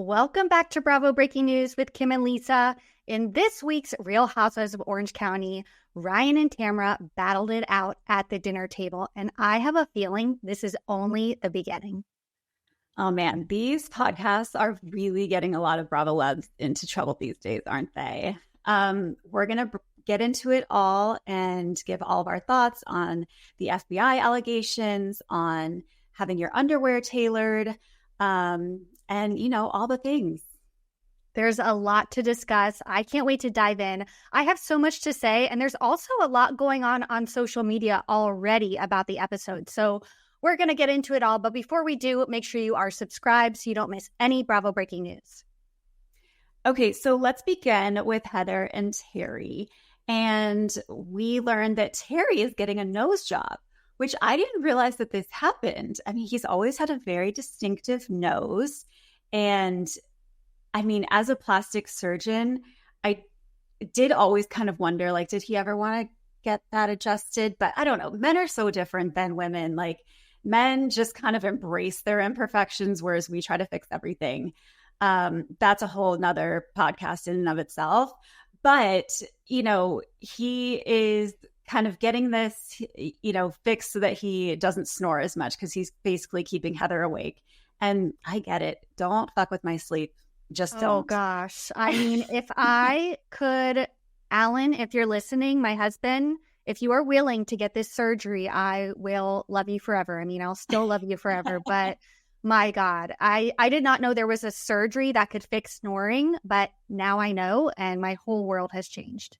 Welcome back to Bravo Breaking News with Kim and Lisa. In this week's Real Housewives of Orange County, Ryan and Tamra battled it out at the dinner table, and I have a feeling this is only the beginning. Oh man, these podcasts are really getting a lot of Bravo loves into trouble these days, aren't they? We're going to get into it all and give all of our thoughts on the FBI allegations, on having your underwear tailored, and, all the things. There's a lot to discuss. I can't wait to dive in. I have so much to say, and there's also a lot going on social media already about the episode. So we're going to get into it all. But before we do, make sure you are subscribed so you don't miss any Bravo breaking news. Okay, so let's begin with Heather and Terry. And we learned that Terry is getting a nose job, which I didn't realize that this happened. I mean, he's always had a very distinctive nose. And I mean, as a plastic surgeon, I did always kind of wonder, like, did he ever want to get that adjusted? But I don't know. Men are so different than women. Like, men just kind of embrace their imperfections, whereas we try to fix everything. That's a whole nother podcast in and of itself. But, he is kind of getting this, fixed so that he doesn't snore as much because he's basically keeping Heather awake. And I get it. Don't fuck with my sleep. Just don't. Oh, gosh. I mean, if I could, Alan, if you're listening, my husband, if you are willing to get this surgery, I will love you forever. I mean, I'll still love you forever. But my God, I did not know there was a surgery that could fix snoring, but now I know, and my whole world has changed.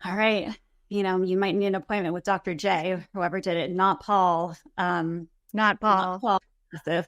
All right. You might need an appointment with Dr. J, whoever did it, not Paul. Not Paul.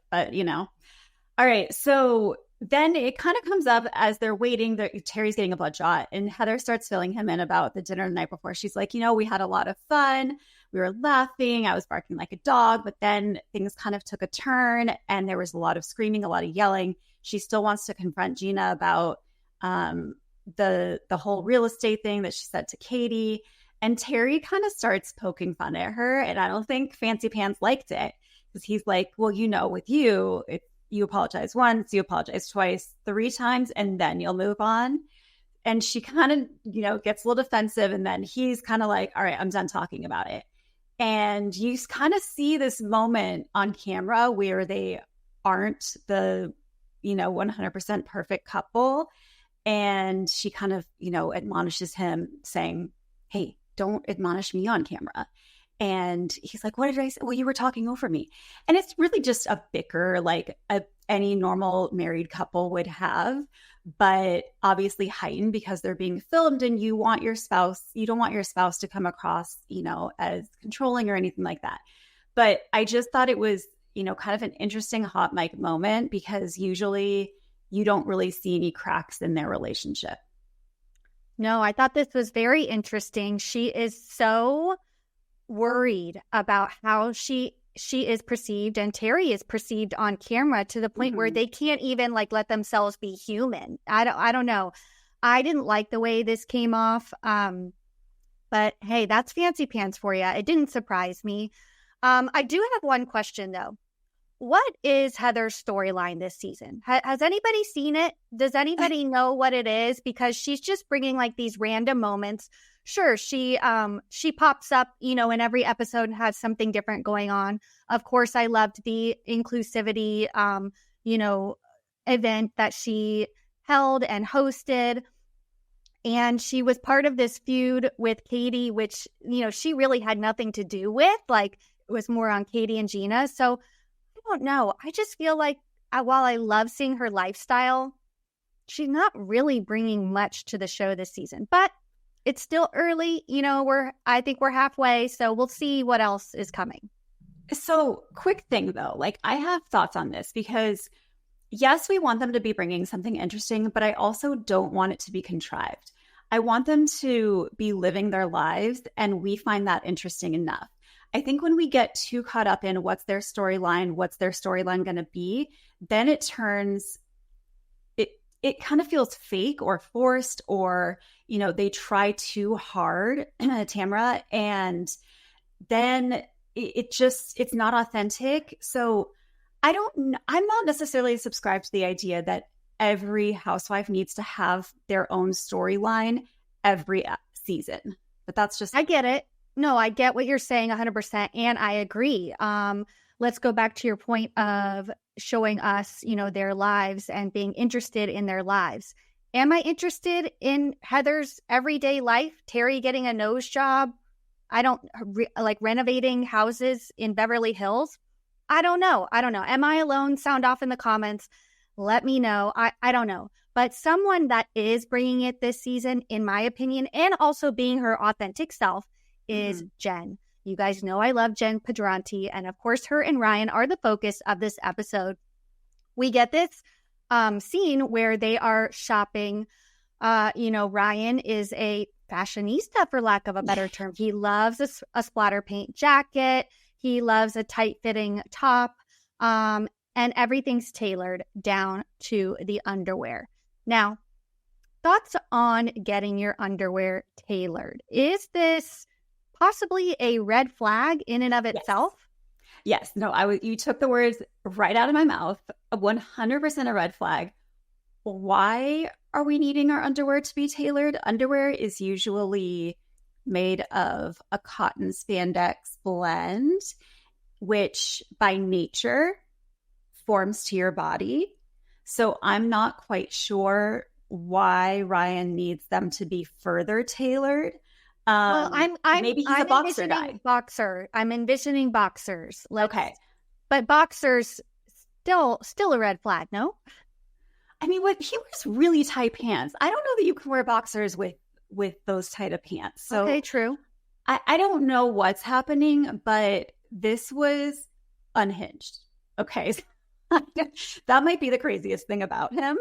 But, All right. So then it kind of comes up as they're waiting. Terry's getting a bloodshot, and Heather starts filling him in about the dinner the night before. She's like, we had a lot of fun. We were laughing. I was barking like a dog, but then things kind of took a turn, and there was a lot of screaming, a lot of yelling. She still wants to confront Gina about the whole real estate thing that she said to Katie. And Terry kind of starts poking fun at her, and I don't think Fancy Pants liked it because he's like, well, with you, you apologize once, you apologize twice, 3 times, and then you'll move on. And she kind of, gets a little defensive. And then he's kind of like, all right, I'm done talking about it. And you kind of see this moment on camera where they aren't the, 100% perfect couple. And she kind of, admonishes him saying, hey, don't admonish me on camera. And he's like, what did I say? Well, you were talking over me. And it's really just a bicker like any normal married couple would have, but obviously heightened because they're being filmed and you don't want your spouse to come across, as controlling or anything like that. But I just thought it was, kind of an interesting hot mic moment because usually you don't really see any cracks in their relationship. No, I thought this was very interesting. She is so worried about how she is perceived and Terry is perceived on camera to the point where they can't even let themselves be human. I don't know. I didn't like the way this came off. But hey, that's Fancy Pants for you. It didn't surprise me. I do have one question though. What is Heather's storyline this season? Has anybody seen it? Does anybody know what it is? Because she's just bringing these random moments. Sure, she pops up, in every episode and has something different going on. Of course, I loved the inclusivity, event that she held and hosted. And she was part of this feud with Katie, which, she really had nothing to do with. It was more on Katie and Gina. So I don't know. I just feel like while I love seeing her lifestyle, she's not really bringing much to the show this season. But it's still early, I think we're halfway, so we'll see what else is coming. So quick thing though, I have thoughts on this because yes, we want them to be bringing something interesting, but I also don't want it to be contrived. I want them to be living their lives and we find that interesting enough. I think when we get too caught up in what's their storyline going to be, then it turns it kind of feels fake or forced or, they try too hard, Tamra, and then it's not authentic. So I'm not necessarily subscribed to the idea that every housewife needs to have their own storyline every season. But that's just... I get it. No, I get what you're saying 100%. And I agree. Let's go back to your point of showing us, their lives and being interested in their lives. Am I interested in Heather's everyday life? Terry getting a nose job? I don't like renovating houses in Beverly Hills. I don't know. Am I alone? Sound off in the comments. Let me know. I don't know. But someone that is bringing it this season, in my opinion, and also being her authentic self is Jen. You guys know I love Jen Pedranti. And of course, her and Ryan are the focus of this episode. We get this scene where they are shopping. Ryan is a fashionista, for lack of a better term. He loves a splatter paint jacket. He loves a tight-fitting top. And everything's tailored down to the underwear. Now, thoughts on getting your underwear tailored? Is this possibly a red flag in and of itself? Yes. No, you took the words right out of my mouth. 100% a red flag. Why are we needing our underwear to be tailored? Underwear is usually made of a cotton spandex blend, which by nature forms to your body. So I'm not quite sure why Ryan needs them to be further tailored. Maybe he's a boxer guy. I'm envisioning boxers. Okay. But boxers still a red flag, no? I mean, he wears really tight pants. I don't know that you can wear boxers with those tight of pants. So okay, true. I don't know what's happening, but this was unhinged. Okay. That might be the craziest thing about him.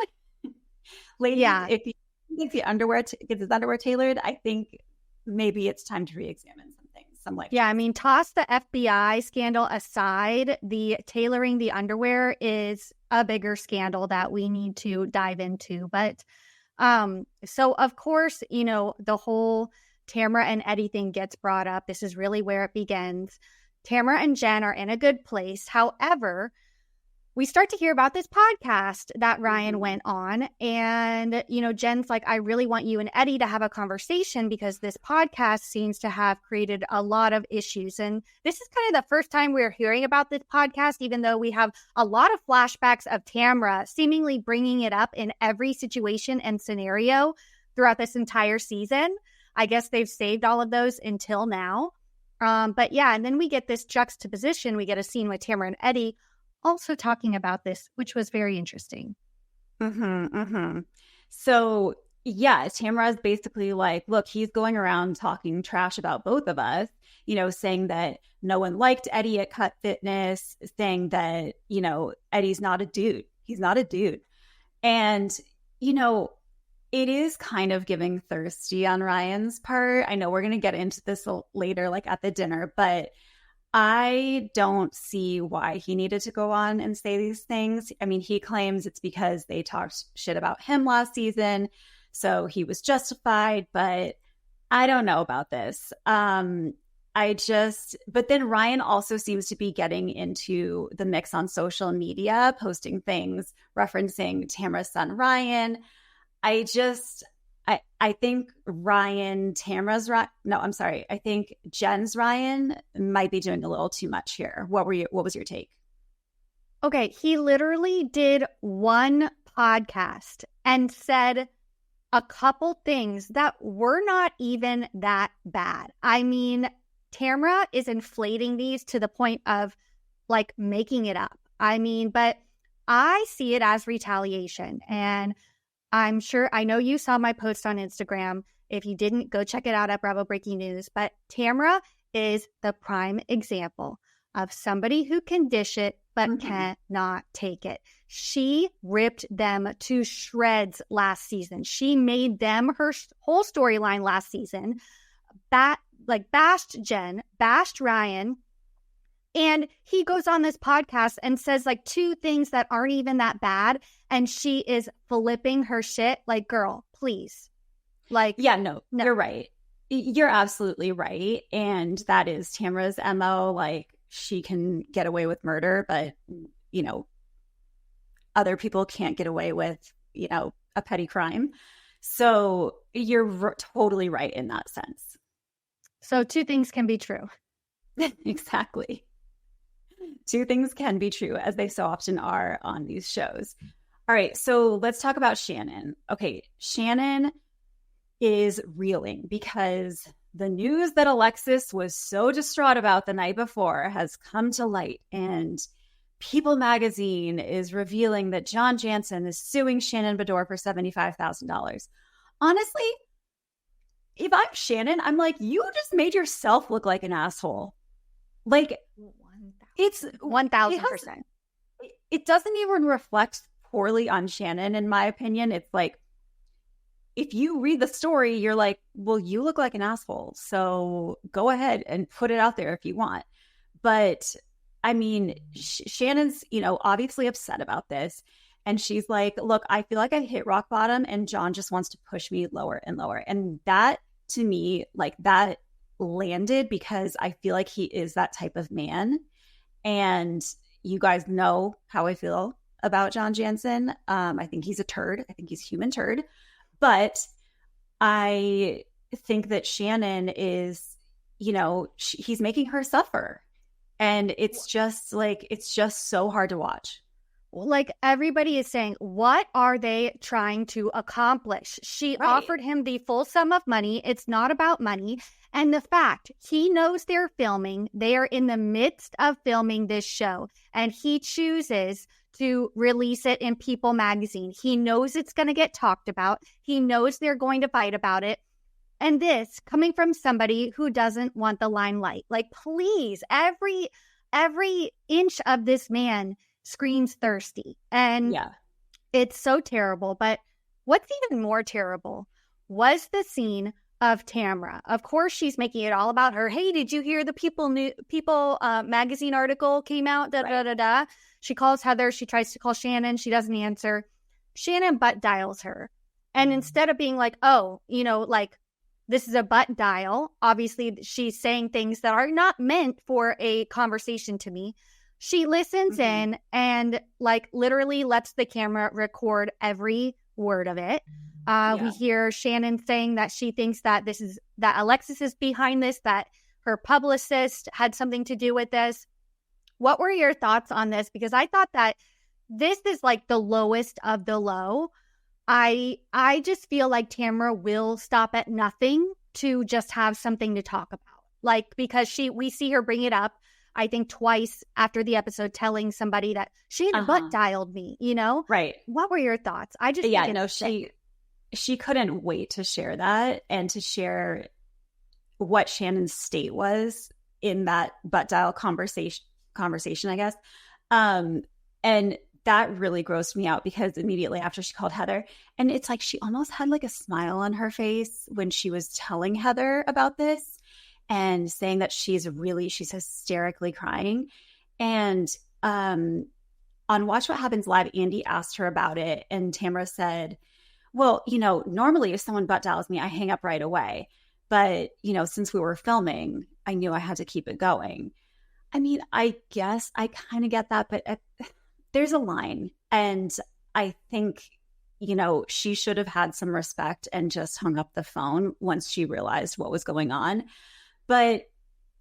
Ladies, if he thinks gets his underwear tailored, I think maybe it's time to re-examine some things. I mean, toss the FBI scandal aside. The tailoring the underwear is a bigger scandal that we need to dive into. But so of course, the whole Tamra and Eddie thing gets brought up. This is really where it begins. Tamra and Jen are in a good place. However, we start to hear about this podcast that Ryan went on. And, Jen's like, I really want you and Eddie to have a conversation because this podcast seems to have created a lot of issues. And this is kind of the first time we're hearing about this podcast, even though we have a lot of flashbacks of Tamra seemingly bringing it up in every situation and scenario throughout this entire season. I guess they've saved all of those until now. But yeah, and then we get this juxtaposition. We get a scene with Tamra and Eddie also talking about this, which was very interesting. So, yeah, Tamra is basically like, look, he's going around talking trash about both of us, saying that no one liked Eddie at Cut Fitness, saying that, Eddie's not a dude. He's not a dude. And, it is kind of giving thirsty on Ryan's part. I know we're going to get into this later, like at the dinner, but I don't see why he needed to go on and say these things. I mean, he claims it's because they talked shit about him last season, so he was justified, but I don't know about this. But then Ryan also seems to be getting into the mix on social media, posting things referencing Tamra's son, Ryan. I think I think Jen's Ryan might be doing a little too much here. What was your take? Okay, he literally did one podcast and said a couple things that were not even that bad. I mean, Tamra is inflating these to the point of like making it up. I mean, but I see it as retaliation. And I know you saw my post on Instagram. If you didn't, go check it out at Bravo Breaking News. But Tamra is the prime example of somebody who can dish it but cannot take it. She ripped them to shreds last season. She made them her whole storyline last season. Bashed Jen, bashed Ryan. And he goes on this podcast and says like two things that aren't even that bad. And she is flipping her shit. Like, girl, please. Like, yeah, no, you're right. You're absolutely right. And that is Tamra's MO. Like, she can get away with murder, but other people can't get away with, a petty crime. So you're totally right in that sense. So two things can be true. Exactly. Two things can be true, as they so often are on these shows. All right, so let's talk about Shannon. Okay, Shannon is reeling because the news that Alexis was so distraught about the night before has come to light, and People magazine is revealing that John Jansen is suing Shannon Bedore for $75,000. Honestly, if I'm Shannon, I'm like, you just made yourself look like an asshole. Like, it's 1,000%. It doesn't even reflect poorly on Shannon, in my opinion. It's like, if you read the story, you're like, well, you look like an asshole. So go ahead and put it out there if you want. But I mean, Shannon's, obviously upset about this. And she's like, look, I feel like I hit rock bottom and John just wants to push me lower and lower. And that, to me, like, that landed because I feel like he is that type of man. And you guys know how I feel about John Jansen. I think he's a turd. I think he's a human turd. But I think that Shannon is, he's making her suffer. And it's just so hard to watch. Like, everybody is saying, what are they trying to accomplish? She offered him the full sum of money. It's not about money. And the fact he knows they're filming, they are in the midst of filming this show, and he chooses to release it in People magazine. He knows it's going to get talked about. He knows they're going to fight about it. And this coming from somebody who doesn't want the limelight. Like, please, every inch of this man screams thirsty. And it's so terrible. But what's even more terrible was the scene of Tamra. Of course, she's making it all about her. Hey, did you hear the People magazine article came out? She calls Heather. She tries to call Shannon. She doesn't answer. Shannon butt dials her. And instead of being like, oh, like, this is a butt dial, obviously she's saying things that are not meant for a conversation to me. She listens in and, like, literally lets the camera record every word of it. We hear Shannon saying that she thinks that that Alexis is behind this, that her publicist had something to do with this. What were your thoughts on this? Because I thought that this is like the lowest of the low. I just feel like Tamra will stop at nothing to just have something to talk about. Like, because we see her bring it up, I think twice after the episode, telling somebody that she butt dialed me, Right. What were your thoughts? I just she couldn't wait to share that and to share what Shannon's state was in that butt dial conversation, I guess. And that really grossed me out because immediately after she called Heather, and it's like she almost had like a smile on her face when she was telling Heather about this and saying that she's hysterically crying. And on Watch What Happens Live, Andy asked her about it, and Tamra said, well, normally if someone butt dials me, I hang up right away. But, since we were filming, I knew I had to keep it going. I mean, I guess I kind of get that, but there's a line. And I think, she should have had some respect and just hung up the phone once she realized what was going on. But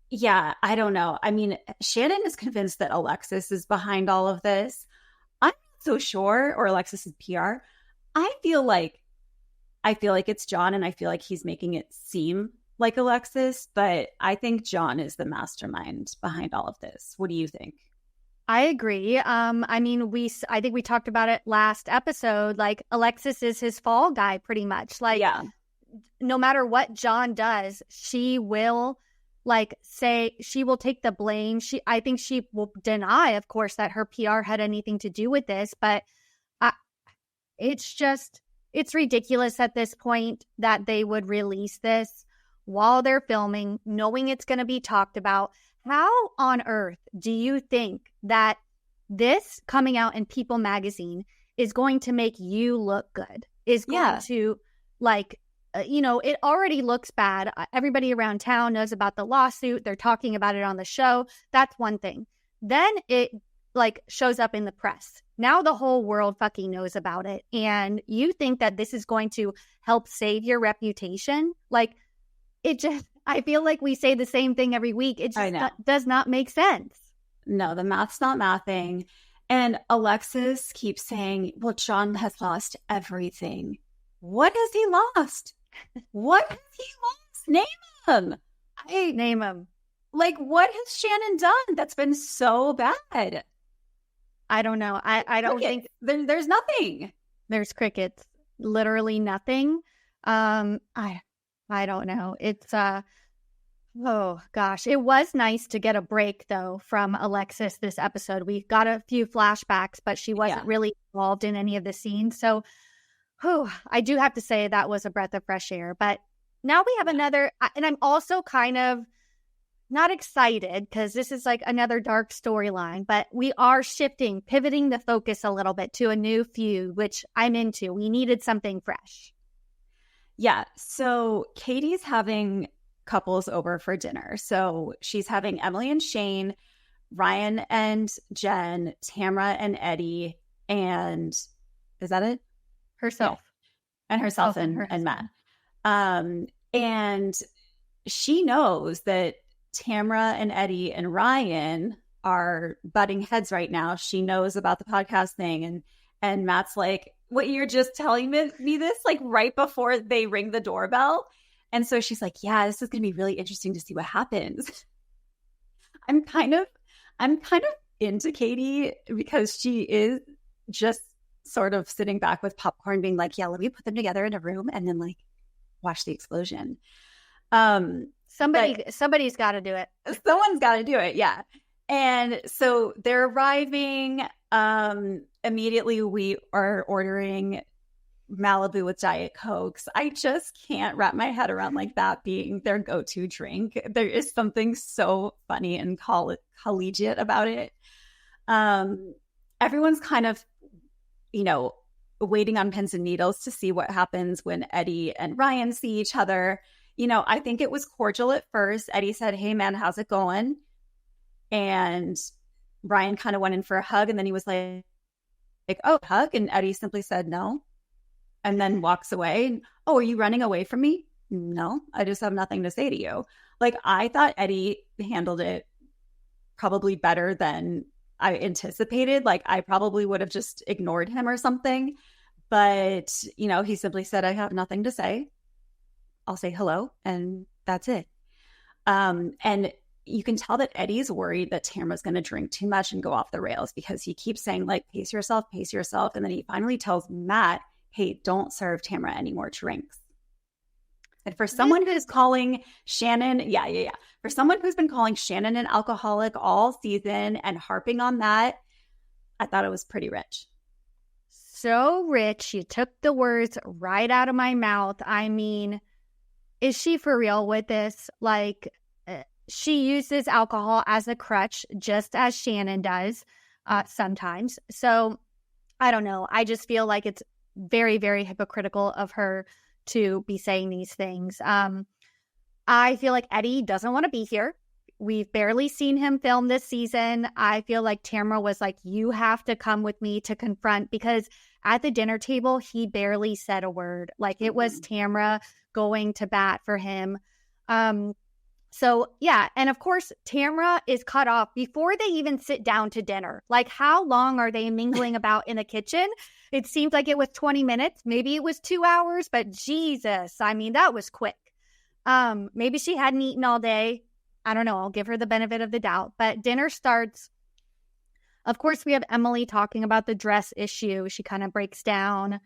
yeah, I don't know. I mean, Shannon is convinced that Alexis is behind all of this. I'm not so sure, or Alexis's PR. I feel like it's John, and I feel like he's making it seem like Alexis, but I think John is the mastermind behind all of this. What do you think? I agree. I mean, I think we talked about it last episode. Like, Alexis is his fall guy, pretty much. Like, no matter what John does, she will she will take the blame. I think she will deny, of course, that her PR had anything to do with this, but it's ridiculous at this point that they would release this while they're filming, knowing it's going to be talked about. How on earth do you think that this coming out in People magazine is going to make you look good? Is going to, it already looks bad. Everybody around town knows about the lawsuit. They're talking about it on the show. That's one thing. Then like shows up in the press. Now the whole world fucking knows about it. And you think that this is going to help save your reputation? Like, it just, I feel like we say the same thing every week. It just does not make sense. No, the math's not mathing. And Alexis keeps saying, well, John has lost everything. What has he lost? What has he lost? Name him. Name him. Like, what has Shannon done that's been so bad? I don't know. I don't think there's nothing. There's crickets. Literally nothing. I don't know. It's oh gosh. It was nice to get a break though from Alexis this episode. We got a few flashbacks, but she wasn't really involved in any of the scenes. So I do have to say that was a breath of fresh air. But now we have another, and I'm also kind of not excited because this is like another dark storyline, but we are pivoting the focus a little bit to a new feud, which I'm into. We needed something fresh. Yeah. So Katie's having couples over for dinner. So she's having Emily and Shane, Ryan and Jen, Tamra and Eddie, and is that it? Herself. Yeah. And herself and Matt. And she knows that Tamra and Eddie and Ryan are butting heads right now. She knows about the podcast thing. And Matt's like, what, you're just telling me this like right before they ring the doorbell? And so she's like, yeah, this is going to be really interesting to see what happens. I'm kind of into Katie because she is just sort of sitting back with popcorn being like, yeah, let me put them together in a room and then like watch the explosion. Somebody's got to do it. Someone's got to do it. Yeah. And so they're arriving. Immediately we are ordering Malibu with Diet Cokes. I just can't wrap my head around like that being their go-to drink. There is something so funny and collegiate about it. Everyone's kind of, waiting on pins and needles to see what happens when Eddie and Ryan see each other. I think it was cordial at first. Eddie said, hey man, how's it going? And Ryan kind of went in for a hug and then he was like, oh, hug? And Eddie simply said no. And then walks away. Oh, are you running away from me? No, I just have nothing to say to you. Like, I thought Eddie handled it probably better than I anticipated. Like, I probably would have just ignored him or something. But, he simply said, I have nothing to say. I'll say hello. And that's it. And you can tell that Eddie's worried that Tamra's going to drink too much and go off the rails because he keeps saying, like, pace yourself. And then he finally tells Matt, hey, don't serve Tamra any more drinks. And for someone who's calling Shannon, for someone who's been calling Shannon an alcoholic all season and harping on that, I thought it was pretty rich. So rich. You took the words right out of my mouth. I mean, is she for real with this? Like, she uses alcohol as a crutch, just as Shannon does sometimes. So I don't know. I just feel like it's very, very hypocritical of her to be saying these things. I feel like Eddie doesn't want to be here. We've barely seen him film this season. I feel like Tamra was like, you have to come with me to confront, because at the dinner table, he barely said a word. Like, it was Tamra going to bat for him. So yeah. And of course, Tamra is cut off before they even sit down to dinner. Like, how long are they mingling about in the kitchen? It seemed like it was 20 minutes. Maybe it was 2 hours, but Jesus, I mean, that was quick. Maybe she hadn't eaten all day. I don't know. I'll give her the benefit of the doubt. But dinner starts. Of course, we have Emily talking about the dress issue. She kind of breaks down.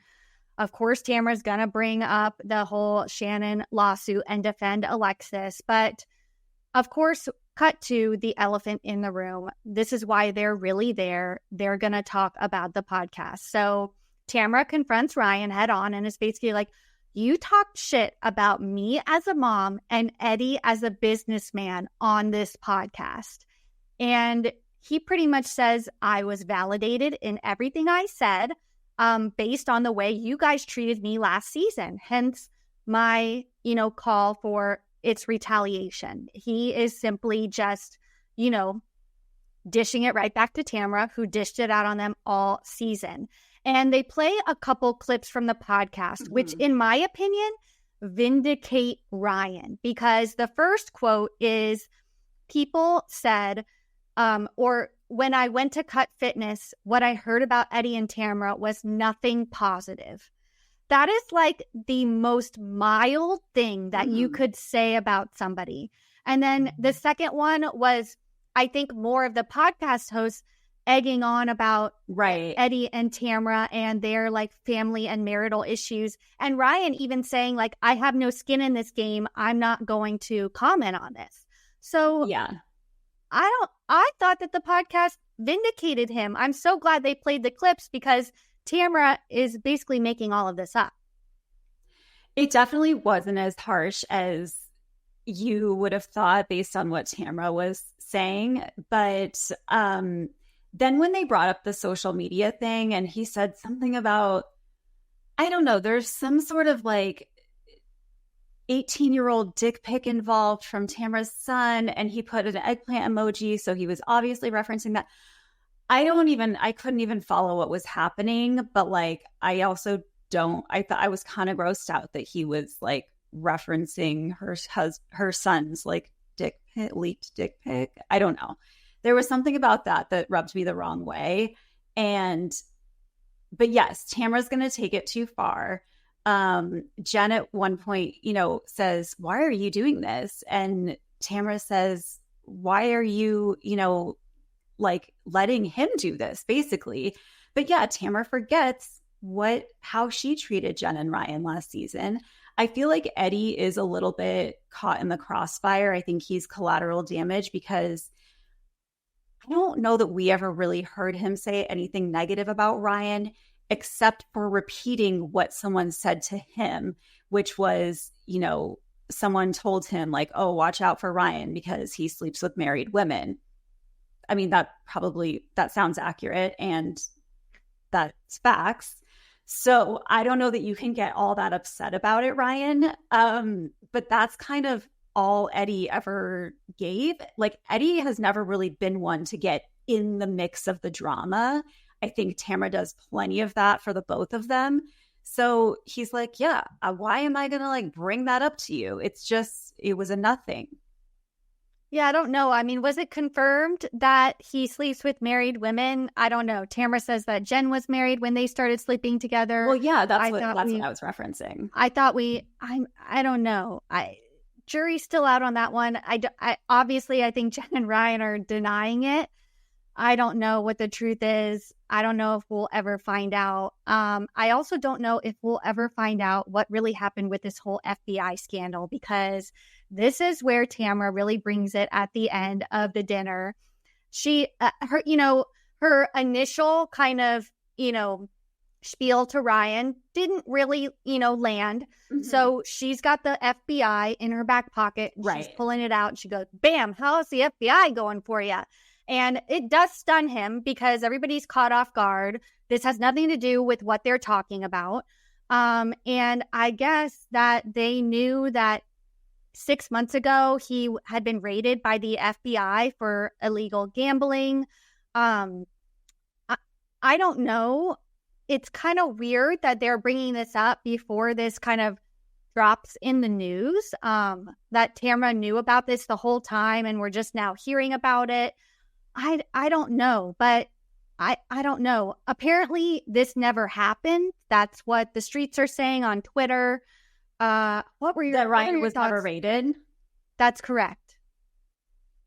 Of course, Tamra's going to bring up the whole Shannon lawsuit and defend Alexis. But of course, cut to the elephant in the room. This is why they're really there. They're going to talk about the podcast. So Tamra confronts Ryan head on and is basically like, you talked shit about me as a mom and Eddie as a businessman on this podcast. And he pretty much says, I was validated in everything I said based on the way you guys treated me last season. Hence my, call for its retaliation. He is simply just, dishing it right back to Tamra, who dished it out on them all season. And they play a couple clips from the podcast, which in my opinion, vindicate Ryan, because the first quote is, people said, or when I went to Cut Fitness, what I heard about Eddie and Tamra was nothing positive. That is like the most mild thing that you could say about somebody. And then the second one was, I think, more of the podcast hosts egging on about Eddie and Tamra and their like family and marital issues. And Ryan even saying like, I have no skin in this game. I'm not going to comment on this. So yeah, I thought that the podcast vindicated him. I'm so glad they played the clips because Tamra is basically making all of this up. It definitely wasn't as harsh as you would have thought based on what Tamra was saying. But then when they brought up the social media thing and he said something about, I don't know, there's some sort of like 18-year-old dick pic involved from Tamra's son, and he put an eggplant emoji. So he was obviously referencing that. I couldn't even follow what was happening, but like, I thought I was kind of grossed out that he was like referencing her son's like leaked dick pic. I don't know. There was something about that rubbed me the wrong way. But yes, Tamra's going to take it too far. Jen at one point, says, why are you doing this? And Tamra says, why are you, like letting him do this basically? But yeah, Tamra forgets how she treated Jen and Ryan last season. I feel like Eddie is a little bit caught in the crossfire. I think he's collateral damage because I don't know that we ever really heard him say anything negative about Ryan, except for repeating what someone said to him, which was, someone told him like, oh, watch out for Ryan because he sleeps with married women. I mean, that sounds accurate and that's facts. So I don't know that you can get all that upset about it, Ryan. But that's kind of all Eddie ever gave. Like, Eddie has never really been one to get in the mix of the drama. I think Tamra does plenty of that for the both of them. So he's like, yeah, why am I going to like bring that up to you? It was a nothing. Yeah, I don't know. I mean, was it confirmed that he sleeps with married women? I don't know. Tamra says that Jen was married when they started sleeping together. Well, yeah, that's what I was referencing. I thought I don't know. Jury's still out on that one. Obviously, I think Jen and Ryan are denying it. I don't know what the truth is. I don't know if we'll ever find out. I also don't know if we'll ever find out what really happened with this whole FBI scandal, because this is where Tamra really brings it at the end of the dinner. She, her initial kind of, spiel to Ryan didn't really, land. Mm-hmm. So she's got the FBI in her back pocket. Right. She's pulling it out and she goes, bam, how's the FBI going for you? And it does stun him because everybody's caught off guard. This has nothing to do with what they're talking about. And I guess that they knew that 6 months ago, he had been raided by the FBI for illegal gambling. I don't know. It's kind of weird that they're bringing this up before this kind of drops in the news, that Tamra knew about this the whole time and we're just now hearing about it. I don't know, but I don't know. Apparently, this never happened. That's what the streets are saying on Twitter. What were your that Ryan your was thoughts? Never raided? That's correct.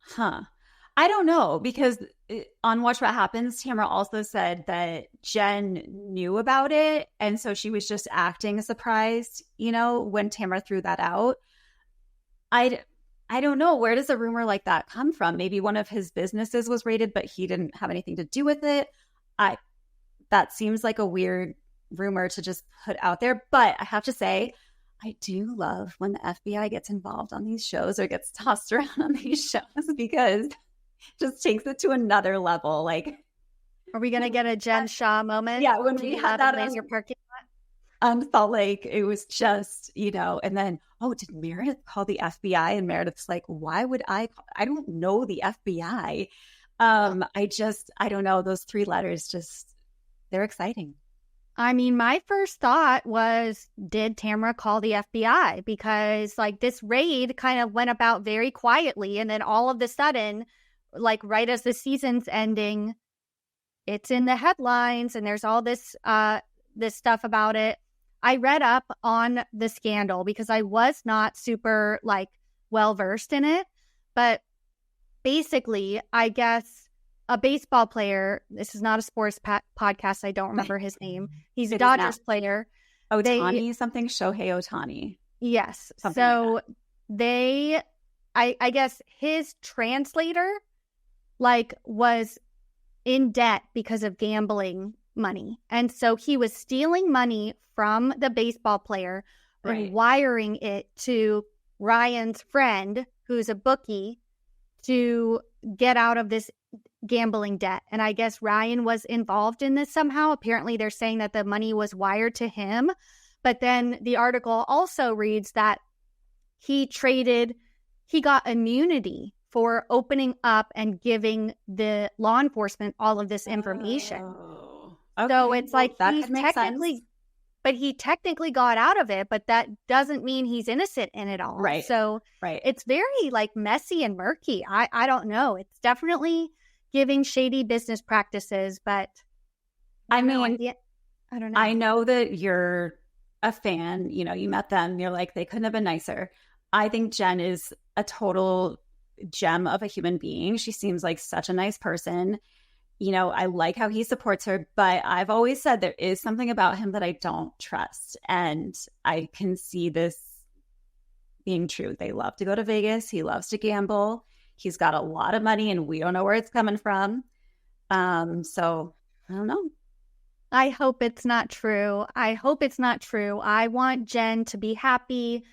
Huh. I don't know, because on Watch What Happens, Tamra also said that Jen knew about it. And so she was just acting surprised, when Tamra threw that out. I don't know. Where does a rumor like that come from? Maybe one of his businesses was raided, but he didn't have anything to do with it. That seems like a weird rumor to just put out there. But I have to say, I do love when the FBI gets involved on these shows or gets tossed around on these shows, because it just takes it to another level. Like, are we going to get a Jen Shaw moment? Yeah, when we had that in your parking lot. Felt like it was just, and then, did Meredith call the FBI? And Meredith's like, why would I don't know the FBI. I don't know. Those three letters they're exciting. I mean, my first thought was, did Tamra call the FBI? Because like this raid kind of went about very quietly. And then all of a sudden, like right as the season's ending, it's in the headlines and there's all this stuff about it. I read up on the scandal because I was not super like well versed in it. But basically, I guess a baseball player, this is not a sports podcast. I don't remember his name. He's a Dodgers player. Ohtani, something, Shohei Ohtani. Yes. Something so like I guess his translator like was in debt because of gambling money. And so he was stealing money from the baseball player and wiring it to Ryan's friend, who's a bookie, to get out of this gambling debt. And I guess Ryan was involved in this somehow. Apparently, they're saying that the money was wired to him. But then the article also reads that he got immunity for opening up and giving the law enforcement all of this information. Oh, okay. So it's like that he's could make technically sense. But he technically got out of it, but that doesn't mean he's innocent in it all. Right. So it's very like messy and murky. I don't know. It's definitely giving shady business practices, but I don't know. I know that you're a fan. You know, you met them. You're like, they couldn't have been nicer. I think Jen is a total gem of a human being. She seems like such a nice person. You know, I like how he supports her, but I've always said there is something about him that I don't trust. And I can see this being true. They love to go to Vegas. He loves to gamble. He's got a lot of money and we don't know where it's coming from. So I don't know. I hope it's not true. I want Jen to be happy.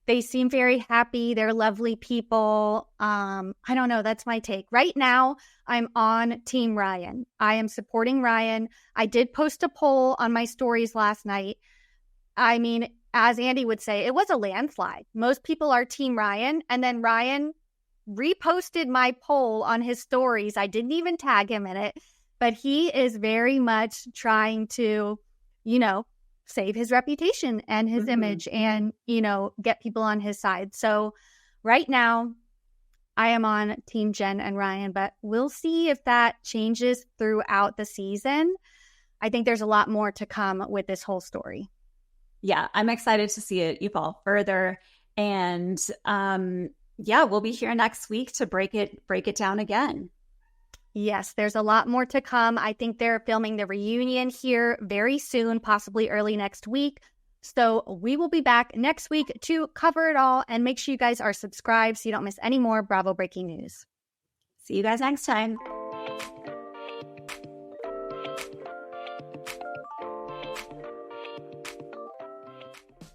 They seem very happy. They're lovely people. I don't know. That's my take. Right now, I'm on Team Ryan. I am supporting Ryan. I did post a poll on my stories last night. I mean, as Andy would say, it was a landslide. Most people are Team Ryan. And then Ryan reposted my poll on his stories. I didn't even tag him in it. But he is very much trying to, you know, save his reputation and his image and, you know, get people on his side. So right now I am on Team Jen and Ryan, but we'll see if that changes throughout the season. I think there's a lot more to come with this whole story. Yeah, I'm excited to see it evolve further. And we'll be here next week to break it down again. Yes, there's a lot more to come. I think they're filming the reunion here very soon, possibly early next week. So we will be back next week to cover it all, and make sure you guys are subscribed so you don't miss any more Bravo breaking news. See you guys next time.